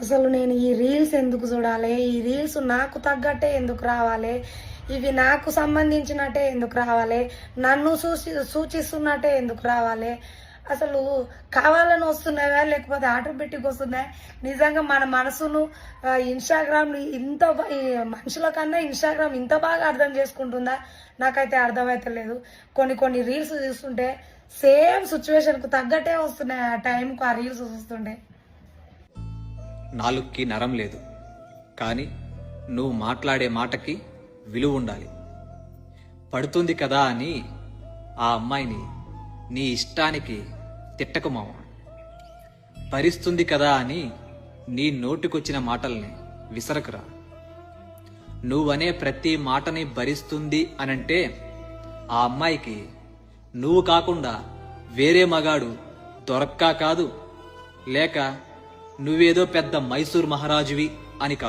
అసలు నేను ఈ రీల్స్ ఎందుకు చూడాలి, ఈ రీల్స్ నాకు తగ్గట్టే ఎందుకు రావాలి, ఇవి నాకు సంబంధించినట్టే ఎందుకు రావాలి, నన్ను సూచిస్తున్నట్టే ఎందుకు రావాలి, అసలు కావాలని వస్తున్నాయా లేకపోతే ఆటోమేటిక్ వస్తున్నాయా? నిజంగా మన మనసును ఇన్స్టాగ్రామ్ ఇంత మనుషుల కన్నా ఇన్స్టాగ్రామ్ ఇంత బాగా అర్థం చేసుకుంటుందా? నాకైతే అర్థమైతే లేదు. కొన్ని రీల్స్ చూస్తుంటే సేమ్ సిచ్యువేషన్కు తగ్గట్టే వస్తున్నాయి ఆ టైంకు ఆ రీల్స్ చూస్తుంటే. నాలుగుకి నరం లేదు, కానీ నువ్వు మాట్లాడే మాటకి విలువ ఉండాలి. పడుతుంది కదా అని ఆ అమ్మాయిని నీ ఇష్టానికి తిట్టకు మావ. భరిస్తుంది కదా అని నీ నోటికొచ్చిన మాటల్ని విసరకురా. నువ్వనే ప్రతి మాటని భరిస్తుంది అనంటే ఆ అమ్మాయికి నువ్వు కాకుండా వేరే మగాడు దొరక్కా కాదు, లేక నువ్వేదో పెద్ద మైసూర్ మహారాజువి అని కాదు.